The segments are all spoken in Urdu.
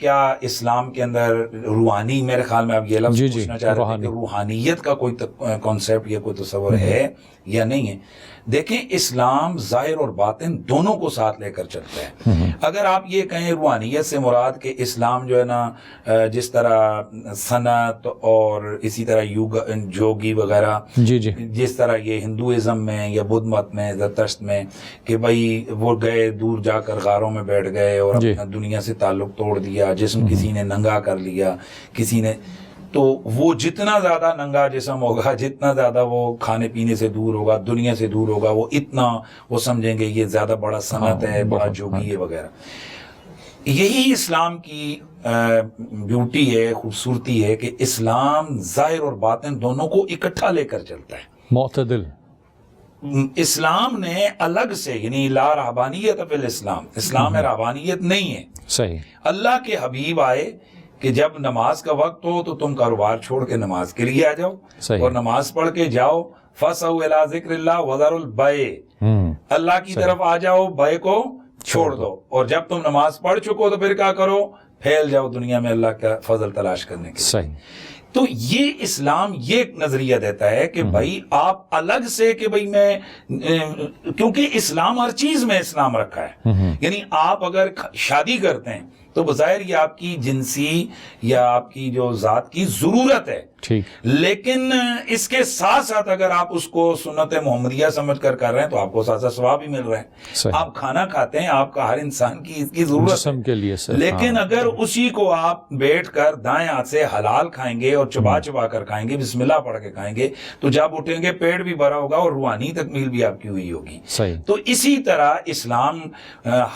کیا اسلام کے اندر روحانی، میرے خیال میں آپ یہ لفظ پوچھنا چاہ رہے ہیں کہ روحانیت کا کوئی کانسیپٹ یا کوئی تصور ہے یا نہیں ہے؟ دیکھیں، اسلام ظاہر اور باطن دونوں کو ساتھ لے کر چلتا ہے۔ اگر آپ یہ کہیں روحانیت سے مراد کہ اسلام جو ہے نا جس طرح صنعت اور اسی طرح جوگی وغیرہ جس طرح یہ ہندوازم میں یا بدھ مت میں زرتشت میں کہ بھائی وہ گئے دور جا کر غاروں میں بیٹھ گئے اور اپنا دنیا سے تعلق توڑ دیا، جسم کسی نے ننگا کر لیا، کسی نے، تو وہ جتنا زیادہ ننگا جسم ہوگا، جتنا زیادہ وہ کھانے پینے سے دور ہوگا، دنیا سے دور ہوگا، وہ اتنا وہ سمجھیں گے یہ زیادہ بڑا صنعت ہے، بڑا جوگی ہے وغیرہ۔ یہی اسلام کی بیوٹی ہے، خوبصورتی ہے کہ اسلام ظاہر اور باطن دونوں کو اکٹھا لے کر چلتا ہے، معتدل۔ اسلام نے الگ سے، یعنی لا رہبانیت فی الاسلام، اسلام میں رہبانیت نہیں ہے۔ صحیح۔ اللہ کے حبیب آئے کہ جب نماز کا وقت ہو تو تم کاروبار چھوڑ کے نماز کے لیے آ جاؤ اور نماز پڑھ کے جاؤ، فَاسْعَوْا إِلَىٰ ذِكْرِ اللَّهِ وَذَرُوا الْبَيْعَ، اللہ کی طرف آ جاؤ، بے کو چھوڑ دو، اور جب تم نماز پڑھ چکو تو پھر کیا کرو؟ پھیل جاؤ دنیا میں اللہ کا فضل تلاش کرنے کے لیے۔ تو یہ اسلام یہ نظریہ دیتا ہے کہ بھائی آپ الگ سے کہ بھائی میں، کیونکہ اسلام ہر چیز میں اسلام رکھا ہے، یعنی آپ اگر شادی کرتے ہیں تو بظاہر یہ آپ کی جنسی یا آپ کی جو ذات کی ضرورت ہے، لیکن اس کے ساتھ ساتھ اگر آپ اس کو سنت محمدیہ سمجھ کر کر رہے ہیں تو آپ کو ساتھ ثواب بھی مل رہا ہے۔ آپ کھانا کھاتے ہیں، آپ کا ہر انسان کی اس کی ضرورت ہے، لیکن اگر اسی کو آپ بیٹھ کر دائیں ہاتھ سے حلال کھائیں گے اور چبا چبا کر کھائیں گے، بسم اللہ پڑھ کے کھائیں گے، تو جب اٹھیں گے پیٹ بھی بھرا ہوگا اور روحانی تکمیل بھی آپ کی ہوئی ہوگی۔ تو اسی طرح اسلام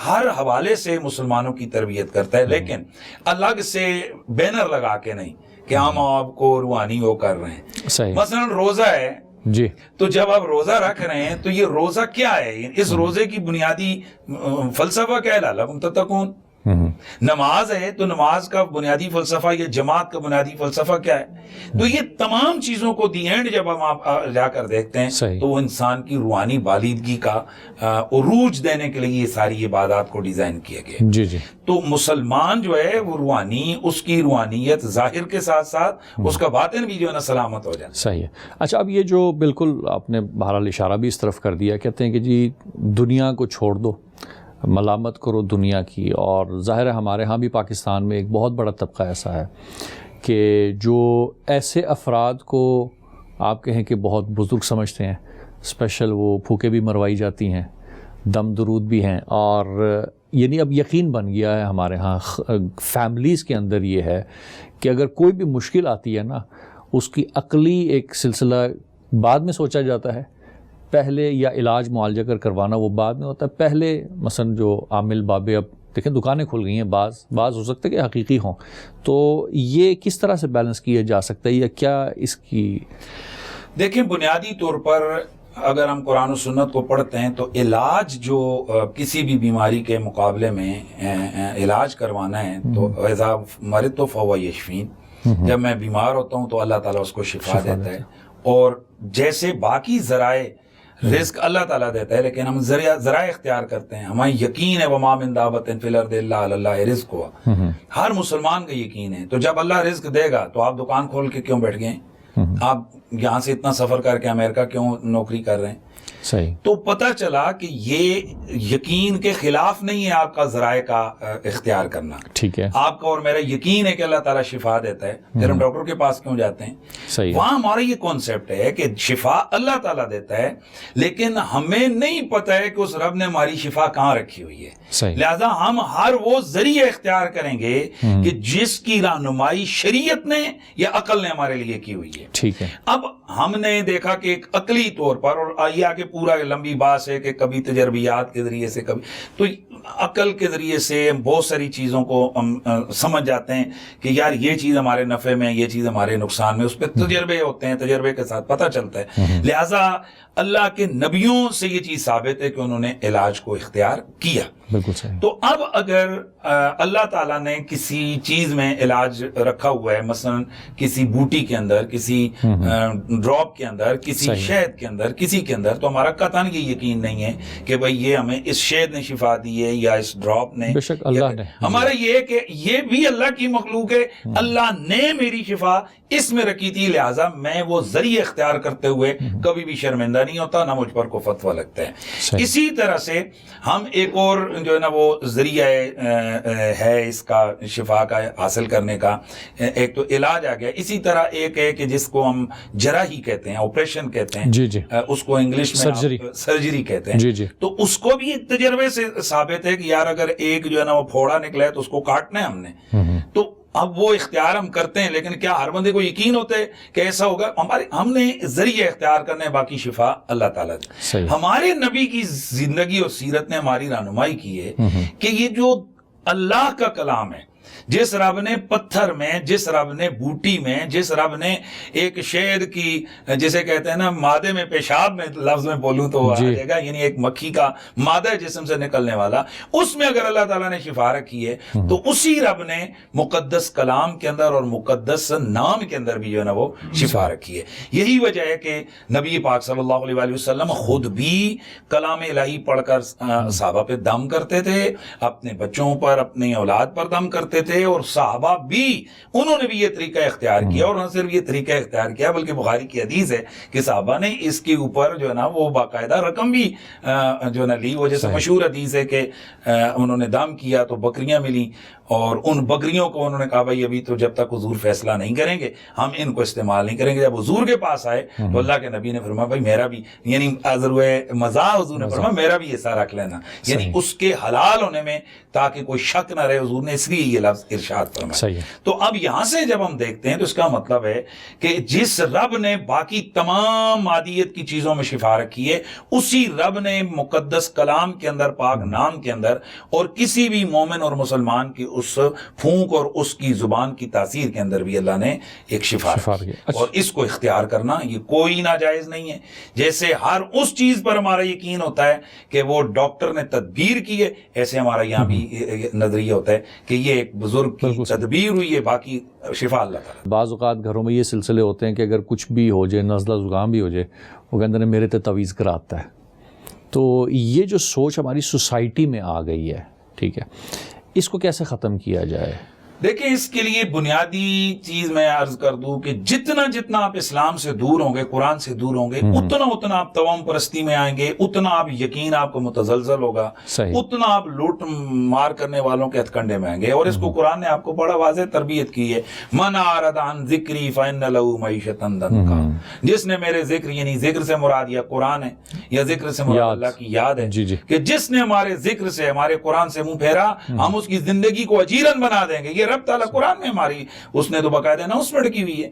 ہر حوالے سے مسلمانوں کی تربیت کرتا ہے، لیکن الگ سے بینر لگا کے نہیں کہ ہم آپ کو روحانی وہ کر رہے ہیں۔ مثلا روزہ ہے تو جب آپ روزہ رکھ رہے ہیں تو یہ روزہ کیا ہے؟ اس روزے کی بنیادی فلسفہ کیا ہے؟ لعلکم تتقون۔ نماز ہے تو نماز کا بنیادی فلسفہ، یہ جماعت کا بنیادی فلسفہ کیا ہے؟ تو یہ تمام چیزوں کو دی اینڈ جب ہم آپ جا کر دیکھتے ہیں تو وہ انسان کی روحانی بالیدگی کا عروج دینے کے لیے یہ ساری عبادات کو ڈیزائن کیا گیا۔ تو مسلمان جو ہے وہ روحانی، اس کی روحانیت ظاہر کے ساتھ ساتھ اس کا باطن بھی جو ہے نا سلامت ہو جائے۔ صحیح ہے۔ اچھا، اب یہ جو بالکل آپ نے بہرحال اشارہ بھی اس طرف کر دیا، کہتے ہیں کہ جی دنیا کو چھوڑ دو، ملامت کرو دنیا کی، اور ظاہر ہے ہمارے ہاں بھی پاکستان میں ایک بہت بڑا طبقہ ایسا ہے کہ جو ایسے افراد کو آپ کہیں کہ بہت بزرگ سمجھتے ہیں، اسپیشل وہ پھوکے بھی مروائی جاتی ہیں، دم درود بھی ہیں، اور یعنی اب یقین بن گیا ہے ہمارے ہاں فیملیز کے اندر یہ ہے کہ اگر کوئی بھی مشکل آتی ہے نا، اس کی عقلی ایک سلسلہ بعد میں سوچا جاتا ہے، پہلے یا علاج معالجہ کروانا وہ بعد میں ہوتا ہے۔ پہلے مثلا جو عامل بابے، اب دیکھیں دکانیں کھل گئی ہیں، بعض ہو سکتا ہے کہ حقیقی ہوں، تو یہ کس طرح سے بیلنس کیا جا سکتا ہے یا کیا اس کی؟ دیکھیں، بنیادی طور پر اگر ہم قرآن و سنت کو پڑھتے ہیں تو علاج جو کسی بھی بیماری کے مقابلے میں علاج کروانا ہے تو اذا مرضت فہو یشفین، جب میں بیمار ہوتا ہوں تو اللہ تعالیٰ اس کو شفا دیتا ہے، اور جیسے باقی ذرائع رزق اللہ تعالیٰ دیتا ہے لیکن ہم ذرائع اختیار کرتے ہیں۔ ہمیں یقین ہے وما من دابۃ فی الارض الا علی اللہ رزقها، ہر مسلمان کا یقین ہے۔ تو جب اللہ رزق دے گا تو آپ دکان کھول کے کیوں بیٹھ گئے؟ آپ یہاں سے اتنا سفر کر کے امریکہ کیوں نوکری کر رہے ہیں؟ صحیح۔ تو پتہ چلا کہ یہ یقین کے خلاف نہیں ہے آپ کا ذرائع کا اختیار کرنا، ٹھیک ہے؟ آپ کا اور میرا یقین ہے کہ اللہ تعالیٰ شفا دیتا ہے، پھر ہم ڈاکٹر کے پاس کیوں جاتے ہیں؟ صحیح۔ وہاں ہمارا یہ کانسیپٹ ہے کہ شفا اللہ تعالیٰ دیتا ہے، لیکن ہمیں نہیں پتہ ہے کہ اس رب نے ہماری شفا کہاں رکھی ہوئی ہے، لہذا ہم ہر وہ ذریعہ اختیار کریں گے کہ جس کی رہنمائی شریعت نے یا عقل نے ہمارے لیے کی ہوئی ہے، ٹھیک ہے؟ اب ہم نے دیکھا کہ ایک عقلی طور پر، اور آئیے آگے پورا لمبی بات ہے کہ کبھی تجربیات کے ذریعے سے، کبھی تو عقل کے ذریعے سے بہت ساری چیزوں کو ہم سمجھ جاتے ہیں کہ یار یہ چیز ہمارے نفع میں، یہ چیز ہمارے نقصان میں، اس پہ تجربے ہوتے ہیں، تجربے کے ساتھ پتہ چلتا ہے۔ لہٰذا اللہ کے نبیوں سے یہ چیز ثابت ہے کہ انہوں نے علاج کو اختیار کیا۔ بالکل صحیح. تو اب اگر اللہ تعالیٰ نے کسی چیز میں علاج رکھا ہوا ہے، مثلا کسی بوٹی کے اندر، کسی ڈراپ کے اندر، کسی شہد کے اندر، کسی کے اندر، تو ہمارا قطعاً یہ یقین نہیں ہے کہ بھئی یہ ہمیں اس شہد نے شفا دی ہے یا اس ڈراپ نے. بے شک اللہ نے. ہمارا یہ ہے کہ یہ بھی اللہ کی مخلوق ہے، اللہ نے میری شفا اس میں رکھی تھی، لہٰذا میں وہ ذریعہ اختیار کرتے ہوئے کبھی بھی شرمندہ نہیں ہوتا، نہ مجھ پر کو فتویٰ لگتا ہے. اسی طرح سے ہم ایک اور جو ہے نا وہ ذریعہ ہے اس کا شفا کا حاصل کرنے کا، ایک تو علاج آ گیا، اسی طرح ایک ہے کہ جس کو ہم جراحی کہتے ہیں، آپریشن کہتے ہیں، جی جی، اس کو انگلش میں سرجری کہتے ہیں. جی جی. تو اس کو بھی ایک تجربے سے ثابت ہے کہ یار اگر ایک جو ہے نا وہ پھوڑا نکلا ہے تو اس کو کاٹنا ہے ہم نے. تو اب وہ اختیار ہم کرتے ہیں، لیکن کیا ہر بندے کو یقین ہوتا ہے کہ ایسا ہوگا؟ ہم نے ذریعہ اختیار کرنا ہے، باقی شفا اللہ تعالیٰ نے. ہمارے نبی کی زندگی اور سیرت نے ہماری رہنمائی کی ہے کہ یہ جو اللہ کا کلام ہے، جس رب نے پتھر میں، جس رب نے بوٹی میں، جس رب نے ایک شہد کی، جسے کہتے ہیں نا مادے میں پیشاب میں لفظ میں بولوں تو آ جائے گا، یعنی ایک مکھی کا مادہ جسم سے نکلنے والا، اس میں اگر اللہ تعالیٰ نے شفا رکھی ہے تو اسی رب نے مقدس کلام کے اندر اور مقدس نام کے اندر بھی جو ہے نا وہ شفا رکھی ہے. یہی وجہ ہے کہ نبی پاک صلی اللہ علیہ وسلم خود بھی کلام الہی پڑھ کر صحابہ پہ دم کرتے تھے، اپنے بچوں پر، اپنی اولاد پر دم کرتے تھے، اور صحابہ بھی انہوں نے بھی یہ طریقہ اختیار کیا. اور نہ صرف یہ طریقہ اختیار کیا بلکہ بخاری کی حدیث ہے کہ صحابہ نے اس کے اوپر جو ہے نا وہ باقاعدہ رقم بھی جو ہے نا لی. وہ جیسے مشہور حدیث ہے کہ انہوں نے دم کیا تو بکریاں ملی، اور ان بکریوں کو انہوں نے کہا بھائی ابھی تو جب تک حضور فیصلہ نہیں کریں گے ہم ان کو استعمال نہیں کریں گے. جب حضور کے پاس آئے تو اللہ کے نبی نے فرمایا بھائی میرا بھی، یعنی مزاح حضور نے فرمایا میرا بھی حصہ رکھ لینا، یعنی اس کے حلال ہونے میں تاکہ کوئی شک نہ رہے، حضور نے اس لیے یہ لفظ ارشاد فرمایا. تو اب یہاں سے جب ہم دیکھتے ہیں تو اس کا مطلب ہے کہ جس رب نے باقی تمام مادیت کی چیزوں میں شفا رکھی ہے، اسی رب نے مقدس کلام کے اندر، پاک نام کے اندر، اور کسی بھی مومن اور مسلمان کی اس پھونک اور اس کی زبان کی تاثیر کے اندر بھی اللہ نے ایک شفا رکھی. اور اس کو اختیار کرنا یہ کوئی ناجائز نہیں ہے. جیسے ہر اس چیز پر ہمارا یقین ہوتا ہے کہ وہ ڈاکٹر نے تدبیر کی ہے، ایسے ہمارا یہاں بھی نظریہ ہوتا ہے کہ یہ ایک بزرگ کی تدبیر ہوئی ہے، باقی شفا اللہ تعالیٰ. بعض اوقات گھروں میں یہ سلسلے ہوتے ہیں کہ اگر کچھ بھی ہو جائے، نزلہ زکام بھی ہو جائے، وہ کہتے ہیں میرے تے تویز کراتا ہے. تو یہ جو سوچ ہماری سوسائٹی میں آ گئی ہے، ٹھیک ہے، اس کو کیسے ختم کیا جائے؟ دیکھیں اس کے لیے بنیادی چیز میں عرض کر دوں کہ جتنا آپ اسلام سے دور ہوں گے، قرآن سے دور ہوں گے، اتنا آپ توہم پرستی میں آئیں گے، اتنا آپ یقین آپ کو متزلزل ہوگا، اتنا آپ لوٹ مار کرنے والوں کے ہتھ کنڈے میں آئیں گے. اور اس کو قرآن نے آپ کو بڑا واضح تربیت کی ہے، من اعرض عن ذکری فإن له معیشۃ ضنکا. جس نے میرے ذکر، یعنی ذکر سے مراد یا قرآن ہے یا ذکر سے مراد اللہ کی یاد ہے، کہ جس نے ہمارے ذکر سے، ہمارے قرآن سے منہ پھیرا، ہم اس کی زندگی کو اجیرن بنا دیں گے. یہ رب تعالیٰ قرآن میں ہماری اس نے تو باقاعدہ اناؤنسمنٹ کی ہوئی ہے